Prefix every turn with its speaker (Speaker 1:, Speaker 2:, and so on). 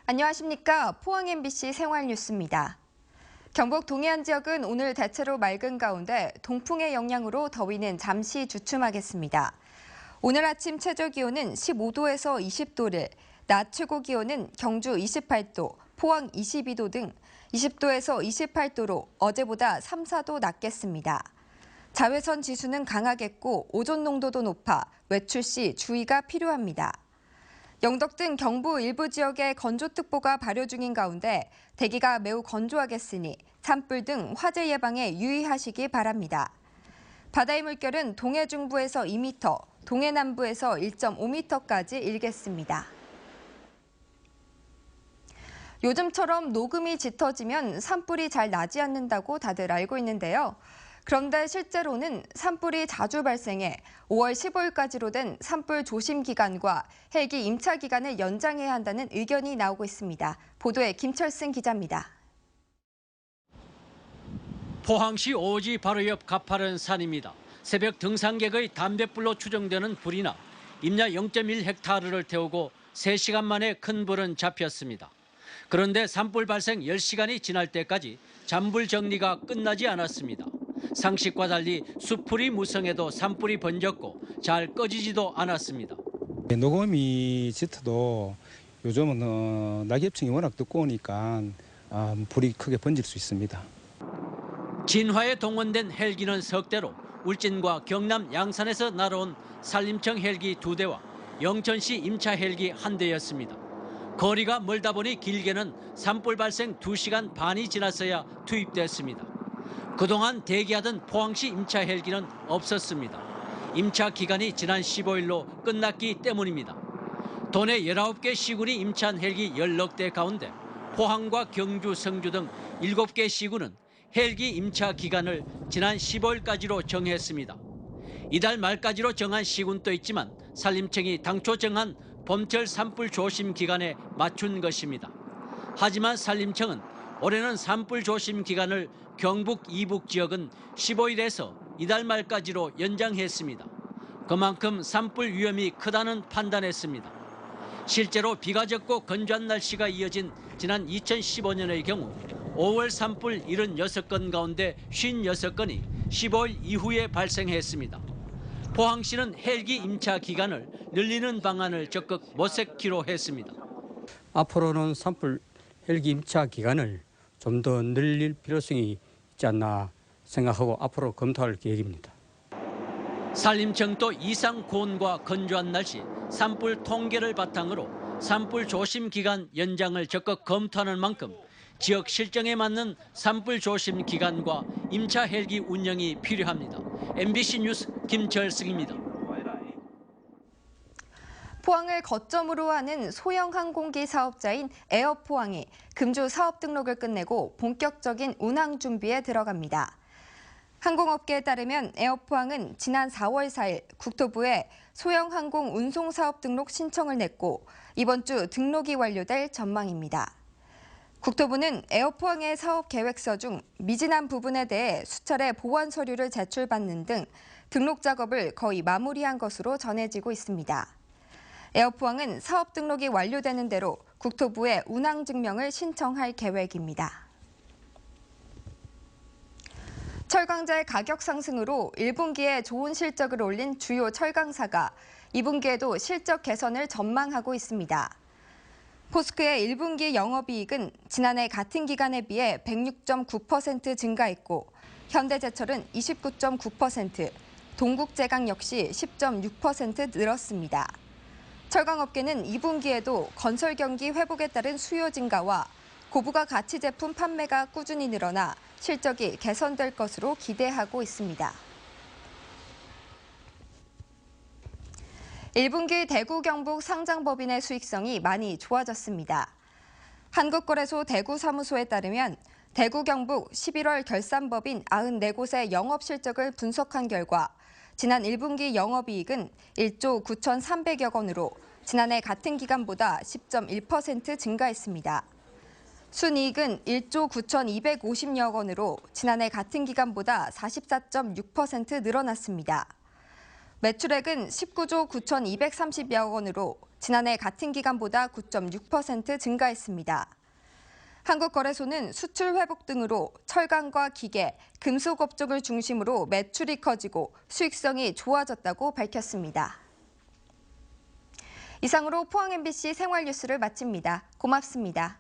Speaker 1: 안녕하십니까. 포항 MBC 생활뉴스입니다. 경북 동해안 지역은 오늘 대체로 맑은 가운데 동풍의 영향으로 더위는 잠시 주춤하겠습니다. 오늘 아침 최저 기온은 15도에서 20도를, 낮 최고 기온은 경주 28도, 포항 22도 등 20도에서 28도로 어제보다 3, 4도 낮겠습니다. 자외선 지수는 강하겠고 오존 농도도 높아 외출 시 주의가 필요합니다. 영덕 등 경부 일부 지역에 건조특보가 발효 중인 가운데 대기가 매우 건조하겠으니 산불 등 화재 예방에 유의하시기 바랍니다. 바다의 물결은 동해 중부에서 2m, 동해 남부에서 1.5m까지 일겠습니다. 요즘처럼 녹음이 짙어지면 산불이 잘 나지 않는다고 다들 알고 있는데요. 그런데 실제로는 산불이 자주 발생해 5월 15일까지로 된 산불 조심 기간과 헬기 임차 기간을 연장해야 한다는 의견이 나오고 있습니다. 보도에 김철승 기자입니다.
Speaker 2: 포항시 오지 바로 옆 가파른 산입니다. 새벽 등산객의 담뱃불로 추정되는 불이 나 임야 0.1헥타르를 태우고 3시간 만에 큰 불은 잡혔습니다. 그런데 산불 발생 10시간이 지날 때까지 잔불 정리가 끝나지 않았습니다. 상식과 달리 숯불이 무성해도 산불이 번졌고 잘 꺼지지도 않았습니다.
Speaker 3: 녹음이 짙어도 요즘은 낙엽층이 워낙 두꺼우니까 불이 크게 번질 수 있습니다.
Speaker 2: 진화에 동원된 헬기는 석 대로 울진과 경남 양산에서 날아온 산림청 헬기 2대와 영천시 임차 헬기 1대였습니다. 거리가 멀다 보니 길게는 산불 발생 2시간 반이 지났어야 투입됐습니다. 그동안 대기하던 포항시 임차 헬기는 없었습니다. 임차 기간이 지난 15일로 끝났기 때문입니다. 도내 19개 시군이 임차한 헬기 10여 대 가운데 포항과 경주, 성주 등 7개 시군은 헬기 임차 기간을 지난 15일까지로 정했습니다. 이달 말까지로 정한 시군도 있지만 산림청이 당초 정한 봄철 산불 조심 기간에 맞춘 것입니다. 하지만 산림청은 올해는 산불 조심 기간을 경북 이북 지역은 15일에서 이달 말까지로 연장했습니다. 그만큼 산불 위험이 크다는 판단했습니다. 실제로 비가 젖고 건조한 날씨가 이어진 지난 2015년의 경우 5월 산불 76건 가운데 56건이 15일 이후에 발생했습니다. 포항시는 헬기 임차 기간을 늘리는 방안을 적극 모색키로 했습니다.
Speaker 4: 앞으로는 산불 헬기 임차 기간을 좀 더 늘릴 필요성이 있지 않나 생각하고 앞으로 검토할 계획입니다.
Speaker 2: 산림청도 이상 고온과 건조한 날씨, 산불 통계를 바탕으로 산불 조심 기간 연장을 적극 검토하는 만큼 지역 실정에 맞는 산불 조심 기간과 임차 헬기 운영이 필요합니다. MBC 뉴스 김철승입니다.
Speaker 1: 포항을 거점으로 하는 소형 항공기 사업자인 에어포항이 금주 사업 등록을 끝내고 본격적인 운항 준비에 들어갑니다. 항공업계에 따르면 에어포항은 지난 4월 4일 국토부에 소형 항공 운송 사업 등록 신청을 냈고 이번 주 등록이 완료될 전망입니다. 국토부는 에어포항의 사업 계획서 중 미진한 부분에 대해 수차례 보완 서류를 제출받는 등 등록 작업을 거의 마무리한 것으로 전해지고 있습니다. 에어포항은 사업 등록이 완료되는 대로 국토부에 운항 증명을 신청할 계획입니다. 철강자의 가격 상승으로 1분기에 좋은 실적을 올린 주요 철강사가 2분기에도 실적 개선을 전망하고 있습니다. 포스코의 1분기 영업이익은 지난해 같은 기간에 비해 106.9% 증가했고 현대제철은 29.9%, 동국제강 역시 10.6% 늘었습니다. 철강업계는 2분기에도 건설 경기 회복에 따른 수요 증가와 고부가 가치 제품 판매가 꾸준히 늘어나 실적이 개선될 것으로 기대하고 있습니다. 1분기 대구 경북 상장법인의 수익성이 많이 좋아졌습니다. 한국거래소 대구사무소에 따르면 대구 경북 11월 결산법인 94곳의 영업 실적을 분석한 결과 지난 1분기 영업이익은 1조 9,300여 원으로 지난해 같은 기간보다 10.1% 증가했습니다. 순이익은 1조 9,250여 원으로 지난해 같은 기간보다 44.6% 늘어났습니다. 매출액은 19조 9,230여 원으로 지난해 같은 기간보다 9.6% 증가했습니다. 한국거래소는 수출 회복 등으로 철강과 기계, 금속 업종을 중심으로 매출이 커지고 수익성이 좋아졌다고 밝혔습니다. 이상으로 포항 MBC 생활뉴스를 마칩니다. 고맙습니다.